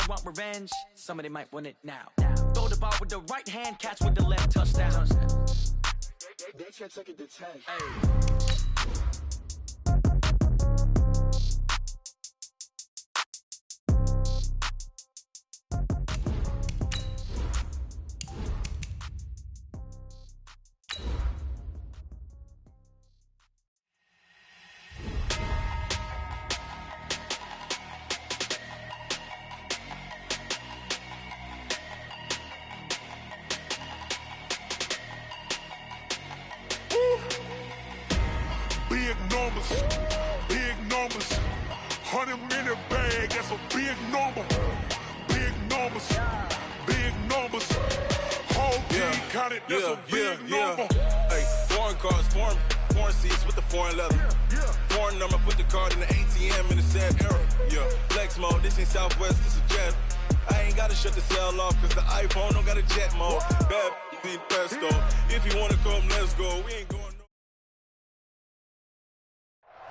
want revenge, somebody might want it now. Throw the ball with the right hand, catch with the left, touchdown. They can't take it to 10. Hey. Big numbers, 100-minute bag, that's a big number. Big numbers, whole team counted, that's a big number. Hey, foreign cars, foreign seats with the foreign leather. Foreign number, put the card in the ATM in the sad era. Yeah, flex mode, this ain't Southwest, this is jet. I ain't gotta shut the cell off, cause the iPhone don't got a jet mode. Bad need pesto, if you wanna come, let's go. We ain't going.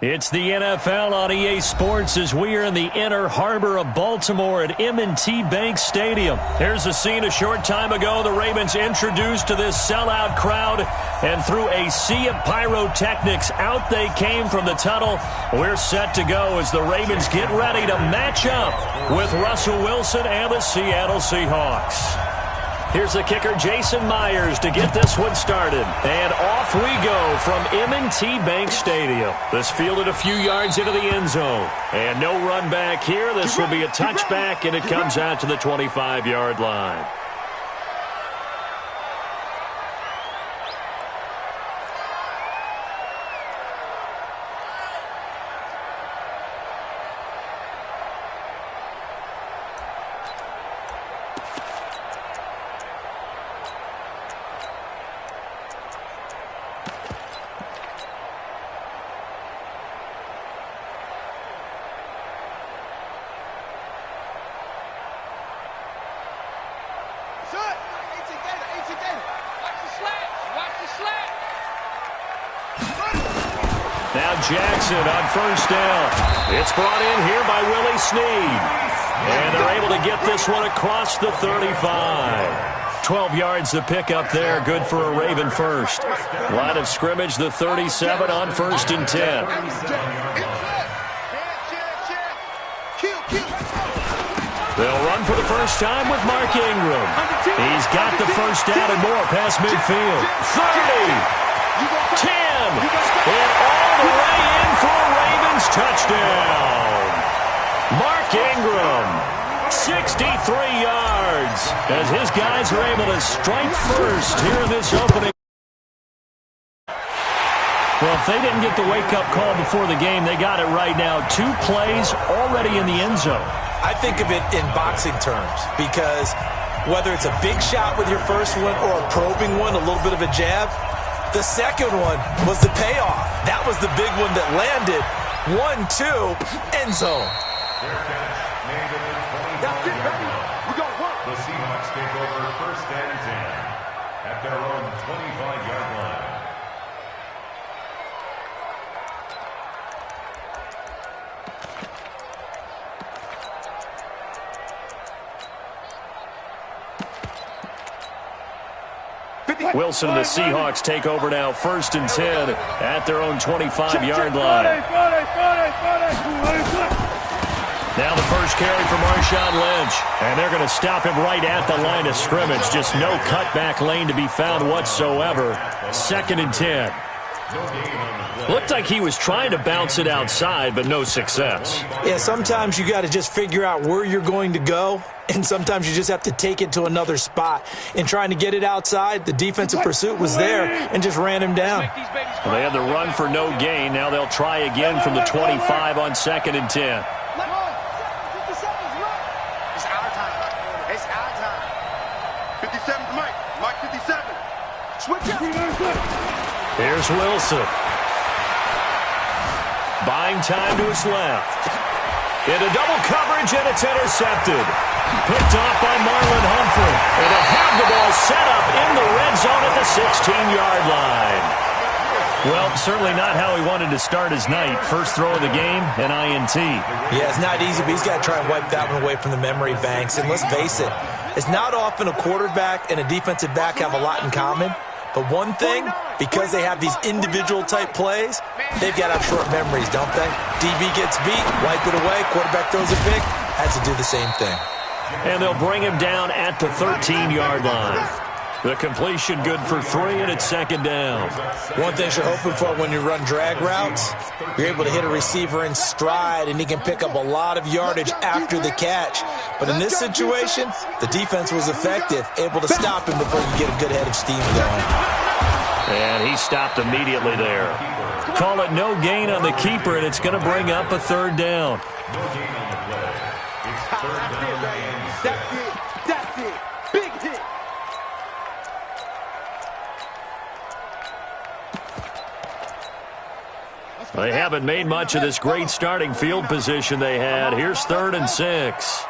It's the NFL on EA Sports as we are in the inner harbor of Baltimore at M&T Bank Stadium. Here's a scene a short time ago. The Ravens introduced to this sellout crowd, and through a sea of pyrotechnics, out they came from the tunnel. We're set to go as the Ravens get ready to match up with Russell Wilson and the Seattle Seahawks. Here's the kicker, Jason Myers, to get this one started. And off we go from M&T Bank Stadium. This fielded a few yards into the end zone. And no run back here. This will be a touchback, and it comes out to the 25-yard line. Now Jackson on first down. It's brought in here by Willie Snead. And they're able to get this one across the 35. 12 yards to pick up there. Good for a Raven first. Line of scrimmage, the 37 on 1st and 10. They'll run for the first time with Mark Ingram. He's got the first down and more past midfield. 30. 10. And all the way in for a Ravens touchdown. Mark Ingram, 63 yards, as his guys are able to strike first here in this opening. Well, if they didn't get the wake-up call before the game, they got it right now. 2 plays already in the end zone. I think of it in boxing terms, because whether it's a big shot with your first one or a probing one, a little bit of a jab, the second one was the payoff. That was the big one that landed. 1-2, end zone. The Seahawks take over 1st and 10 at their own 25-yard line. Wilson and the Seahawks take over now 1st and 10 at their own 25-yard line. Now the first carry for Marshawn Lynch. And they're going to stop him right at the line of scrimmage. Just no cutback lane to be found whatsoever. 2nd and 10. Looked like he was trying to bounce it outside, but no success. Yeah, sometimes you got to just figure out where you're going to go, and sometimes you just have to take it to another spot. In trying to get it outside, the defensive pursuit was there and just ran him down. Well, they had the run for no gain. Now they'll try again from the 25 on 2nd and 10. It's our time. 57, Mike 57. Switch up. Here's Wilson. Buying time to his left. Into double coverage, and it's intercepted. Picked off by Marlon Humphrey. And they'll have the ball set up in the red zone at the 16-yard line. Well, certainly not how he wanted to start his night. First throw of the game, an INT. Yeah, it's not easy, but he's got to try and wipe that one away from the memory banks. And let's face it, it's not often a quarterback and a defensive back have a lot in common. But one thing, because they have these individual type plays, they've got to have short memories, don't they? DB gets beat, wipe it away, quarterback throws a pick, has to do the same thing. And they'll bring him down at the 13-yard line. The completion good for 3, and it's second down. One thing you're hoping for when you run drag routes, you're able to hit a receiver in stride, and he can pick up a lot of yardage after the catch. But in this situation, the defense was effective, able to stop him before you get a good head of steam going. And he stopped immediately there. Call it no gain on the keeper, and it's going to bring up a third down. No gain on the play. It's third down and That's it. Big hit. They haven't made much of this great starting field position they had. Here's 3rd and 6.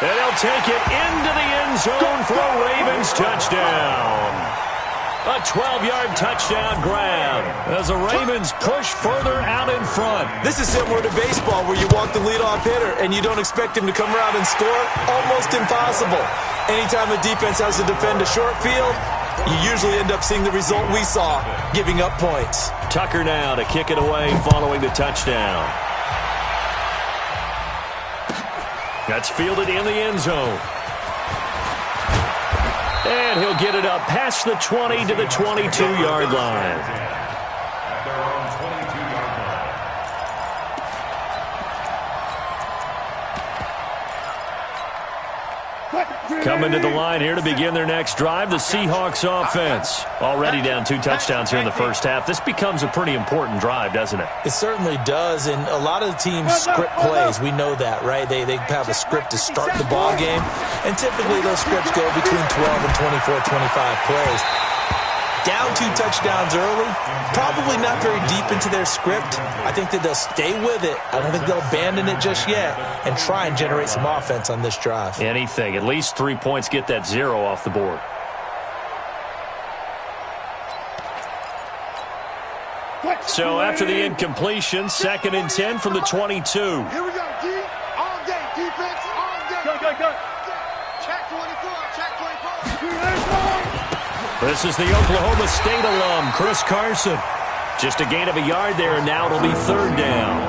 And he'll take it into the end zone for a Ravens touchdown. A 12-yard touchdown grab as the Ravens push further out in front. This is similar to baseball where you walk the leadoff hitter and you don't expect him to come around and score. Almost impossible. Anytime a defense has to defend a short field, you usually end up seeing the result we saw, giving up points. Tucker now to kick it away following the touchdown. That's fielded in the end zone. And he'll get it up past the 20 to the 22-yard line. at their own 22-yard line. Coming to the line here to begin their next drive, the Seahawks offense. Already down 2 touchdowns here in the first half. This becomes a pretty important drive, doesn't it? It certainly does, and a lot of the teams script plays. We know that, right? They have a script to start the ball game, and typically those scripts go between 12 and 24, 25 plays. Down 2 touchdowns early, probably not very deep into their script. I think that they'll stay with it. I don't think they'll abandon it just yet and try and generate some offense on this drive. Anything. At least 3 points, get that 0 off the board. So after the incompletion, 2nd and 10 from the 22. Here we go, D. All day, defense, all day. Go. Check 24, check 24. This is the Oklahoma State alum, Chris Carson. Just a gain of a yard there, and now it'll be 3rd down.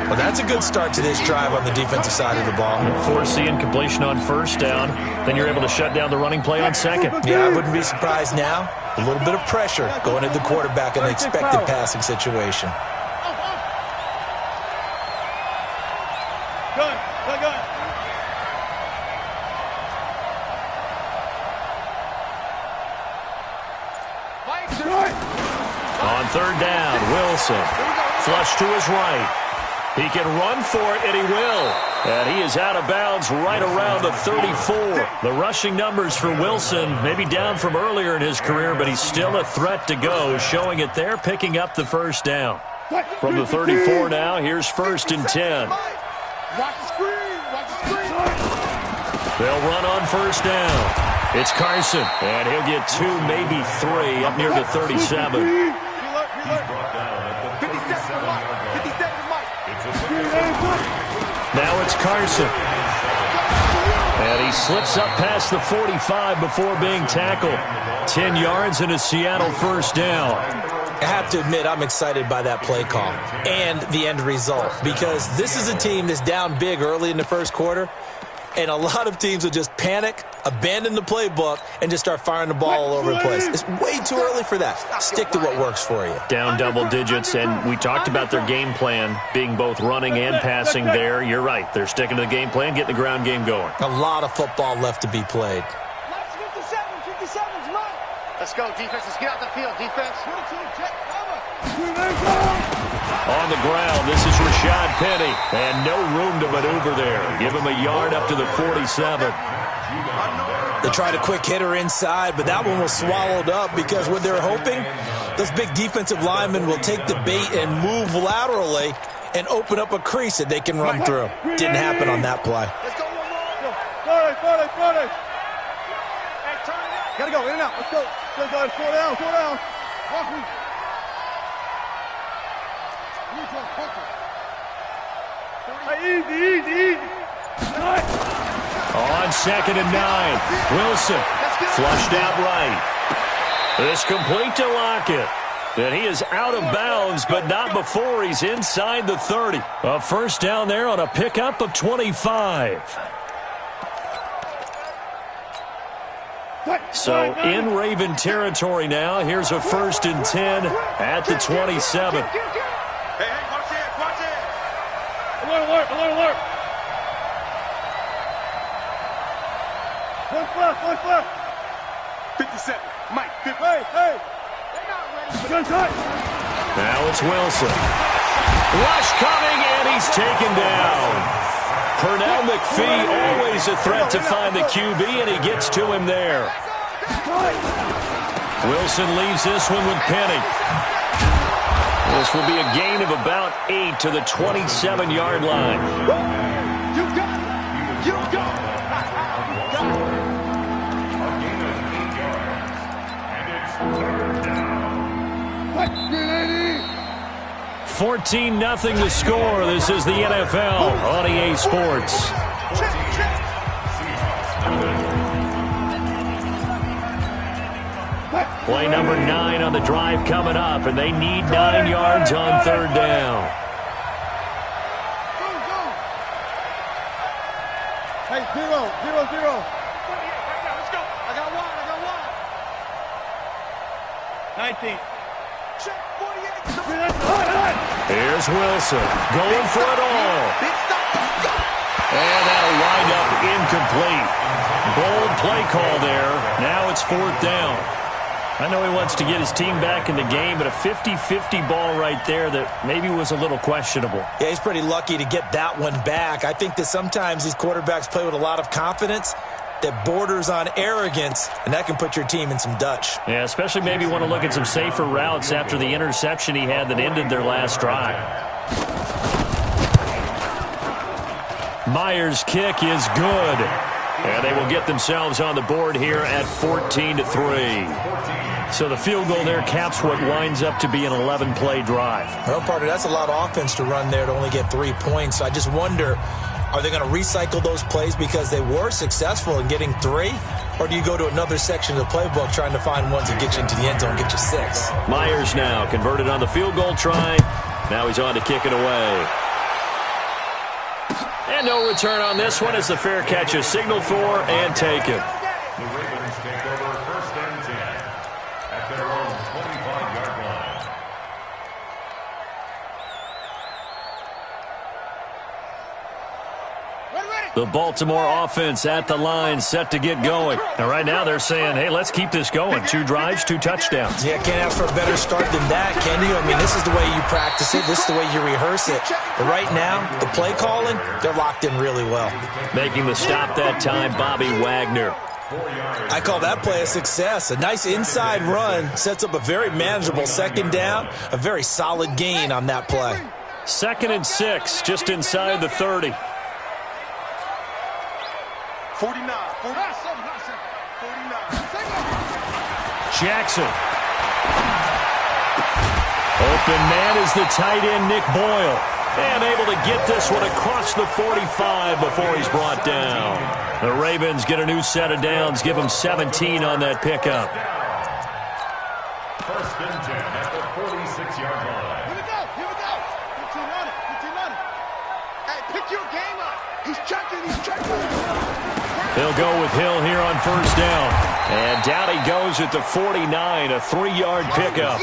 Well, that's a good start to this drive on the defensive side of the ball. Force the incompletion on 1st down. Then you're able to shut down the running play on 2nd. Yeah, I wouldn't be surprised now. A little bit of pressure going at the quarterback in an expected passing situation. Good. On 3rd down, Wilson. Flush to his right. He can run for it, and he will. And he is out of bounds right around the 34. The rushing numbers for Wilson maybe down from earlier in his career, but he's still a threat to go, showing it there, picking up the 1st down. From the 34 now, here's 1st and 10. Watch the screen. They'll run on 1st down. It's Carson, and he'll get 2, maybe 3, up near the 37. He's brought down at the 37-yard line. Now it's Carson. And he slips up past the 45 before being tackled. 10 yards and a Seattle 1st down. I have to admit, I'm excited by that play call and the end result, because this is a team that's down big early in the 1st quarter, and a lot of teams will just panic, abandon the playbook, and just start firing the ball all over the place. It's way too early for that. Stick to what works for you. Down double digits, and we talked about their game plan being both running and passing there. You're right. They're sticking to the game plan, getting the ground game going. A lot of football left to be played. 57's mine. Let's go, defense. Let's get out the field, defense. On the ground, this is Rashad Penny, and no room to maneuver there. Give him a yard up to the 47. They tried a quick hitter inside, but that one was swallowed up because what they're hoping, those big defensive linemen will take the bait and move laterally and open up a crease that they can run through. Didn't happen on that play. Let's go. Friday. Hey, turn it up. Gotta go, in and out. Let's go. Go, guys. Slow down, slow down. Walk me. Hey, easy. On 2nd and 9. Wilson flushed out right. This complete to Lockett. And he is out of bounds, but not before he's inside the 30. A first down there on a pickup of 25. So in Raven territory now. Here's a 1st and 10 at the 27. Hey, watch it. Alert. One left. 57. Mike, 50. Hey. Now it's Wilson. Rush coming, and he's taken down. Pernell McPhee, always a threat to find the QB, and he gets to him there. Wilson leaves this one with Penny. This will be a gain of about 8 to the 27-yard line. You got it. 14-0 the score. This is the NFL on EA Sports. Play number 9 on the drive coming up, and they need 9 yards on 3rd down. Hey, 0. Let's go. I got one. 19. Here's Wilson going for it all. And that'll wind up incomplete. Bold play call there. Now it's 4th down. I know he wants to get his team back in the game, but a 50-50 ball right there that maybe was a little questionable. Yeah, he's pretty lucky to get that one back. I think that sometimes these quarterbacks play with a lot of confidence that borders on arrogance, and that can put your team in some Dutch. Yeah, especially maybe want to look at some safer routes after the interception he had that ended their last drive. Myers' kick is good. And they will get themselves on the board here at 14-3. So the field goal there caps what winds up to be an 11-play drive. Well, partner, that's a lot of offense to run there to only get 3 points. So I just wonder, are they going to recycle those plays because they were successful in getting 3? Or do you go to another section of the playbook trying to find ones that get you into the end zone, get you 6? Myers now converted on the field goal try. Now he's on to kick it away. And no return on this one as the fair catch is signaled for and taken. The Ravens take over 1st and 10 at their own 25-yard line. The Baltimore offense at the line, set to get going. And right now they're saying, hey, let's keep this going. 2 drives, 2 touchdowns. Yeah, can't ask for a better start than that, can you? I mean, this is the way you practice it. This is the way you rehearse it. But right now, the play calling, they're locked in really well. Making the stop that time, Bobby Wagner. I call that play a success. A nice inside run sets up a very manageable 2nd down, a very solid gain on that play. 2nd and 6, just inside the 30. 49. Jackson. Open man is the tight end, Nick Boyle. And able to get this one across the 45 before he's brought down. The Ravens get a new set of downs, give them 17 on that pickup. 1st and 10 at the 46-yard line. Here we go. 15 on it. Hey, pick your game up. He's checking. He'll go with Hill here on 1st down. And down he goes at the 49, a 3-yard pickup.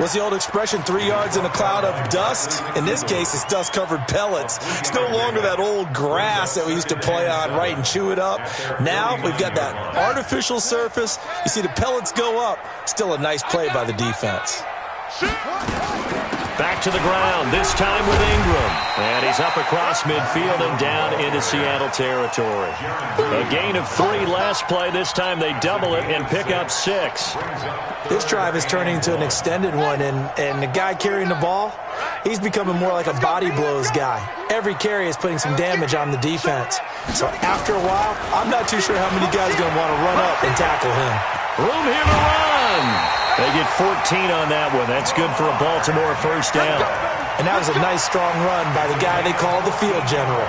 What's the old expression, 3 yards in a cloud of dust? In this case, it's dust-covered pellets. It's no longer that old grass that we used to play on, right, and chew it up. Now we've got that artificial surface. You see the pellets go up. Still a nice play by the defense. Back to the ground, this time with Ingram. And he's up across midfield and down into Seattle territory. A gain of 3 last play. This time they double it and pick up 6. This drive is turning into an extended one, and the guy carrying the ball, he's becoming more like a body blows guy. Every carry is putting some damage on the defense. So after a while, I'm not too sure how many guys are going to want to run up and tackle him. Room here to run. They get 14 on that one. That's good for a Baltimore first down. And that was a nice, strong run by the guy they call the field general.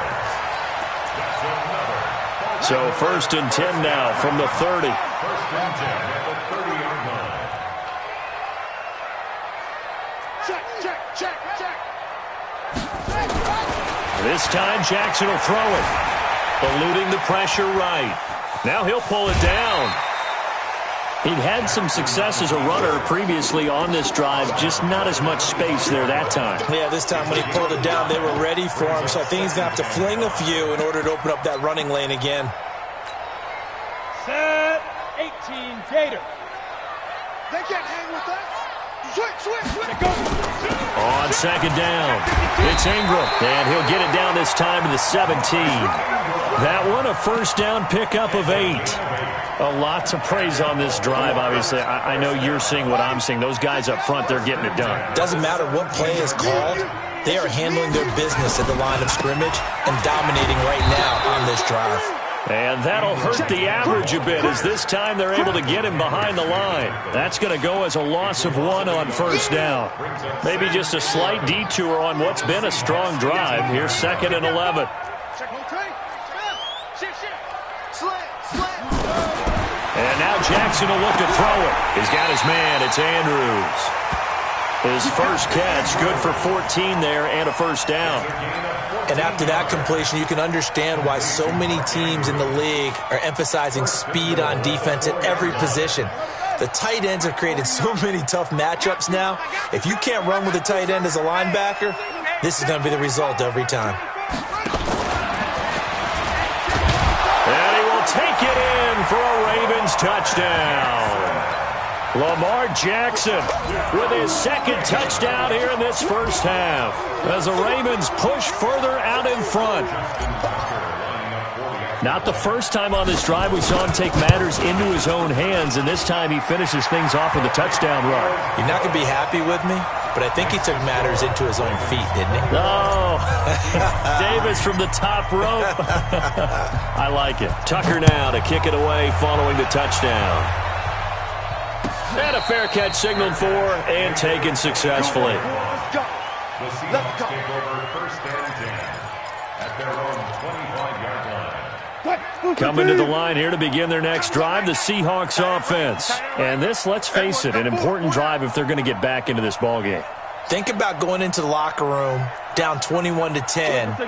So 1st and 10 now from the 30. 1st and 10 at the 30-yard line. Check. This time Jackson will throw it. Eluding the pressure right. Now he'll pull it down. He'd had some success as a runner previously on this drive, just not as much space there that time. Yeah, this time when he pulled it down, they were ready for him, so I think he's going to have to fling a few in order to open up that running lane again. Set 18, Gator. They can't hang with us. Switch. On 2nd down, it's Ingram, and he'll get it down this time to the 17. That one a first down pickup of 8. A lot to praise on this drive, obviously. I know you're seeing what I'm seeing. Those guys up front, they're getting it done. Doesn't matter what play is called. They are handling their business at the line of scrimmage and dominating right now on this drive. And that'll hurt the average a bit, as this time they're able to get him behind the line. That's going to go as a loss of 1 on first down. Maybe just a slight detour on what's been a strong drive. Here's 2nd and 11. And now Jackson will look to throw it. He's got his man. It's Andrews. His first catch, good for 14 there and a first down. And after that completion, you can understand why so many teams in the league are emphasizing speed on defense at every position. The tight ends have created so many tough matchups now. If you can't run with a tight end as a linebacker, this is going to be the result every time. And he will take it in for a Ravens touchdown. Lamar Jackson with his 2nd touchdown here in this first half as the Ravens push further out in front. Not the first time on this drive we saw him take matters into his own hands, and this time he finishes things off with a touchdown run. You're not going to be happy with me, but I think he took matters into his own feet, didn't he? Oh, Davis from the top rope. I like it. Tucker now to kick it away following the touchdown. And a fair catch signaled for and taken successfully. The Seahawks take over 1st and 10 at their own 25-yard line. Coming to the line here to begin their next drive, the Seahawks offense. And this, let's face it, an important drive if they're going to get back into this ballgame. Think about going into the locker room down 21-10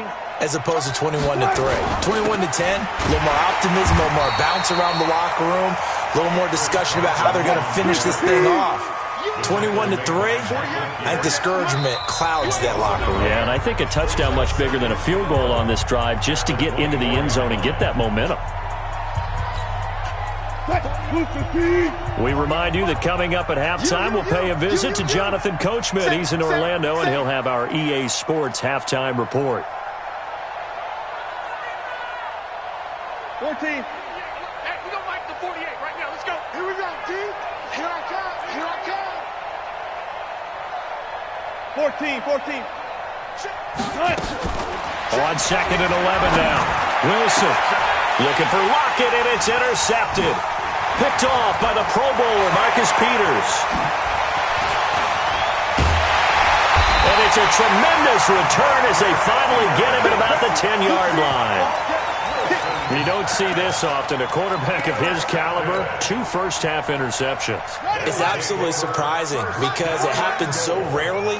as opposed to 21-3. 21-10, a little more optimism, a little more bounce around the locker room, a little more discussion about how they're going to finish this thing off. 21-3, I think discouragement clouds that locker room. Yeah, and I think a touchdown much bigger than a field goal on this drive just to get into the end zone and get that momentum. We remind you that coming up at halftime, we'll pay a visit to Jonathan Coachman. He's in Orlando, and he'll have our EA Sports halftime report. 14. Hey, we don't like the 48 right now. Let's go. Here we go, D. Here I come. Here I come. 14. On 2nd and 11 now. Wilson looking for Lockett, and it's intercepted. Picked off by the Pro Bowler, Marcus Peters. And it's a tremendous return as they finally get him at about the 10-yard line. You don't see this often. A quarterback of his caliber, 2 first-half interceptions. It's absolutely surprising because it happens so rarely.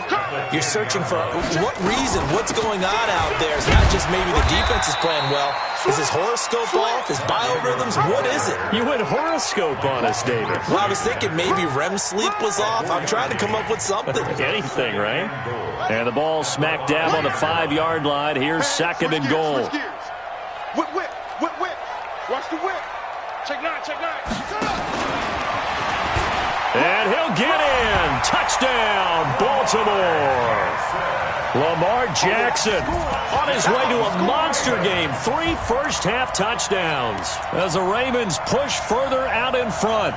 You're searching for what reason, what's going on out there. It's not just maybe the defense is playing well. Is his horoscope off? His biorhythms? What is it? You went horoscope on us, David. Well, I was thinking maybe REM sleep was off. I'm trying to come up with something. Anything, right? And the ball smack dab on the 5-yard line. Here's 2nd and goal. Whip. Watch the whip. Check 9. And he'll get in. Touchdown, Baltimore. Lamar Jackson on his way to a monster game. 3 first-half touchdowns as the Ravens push further out in front.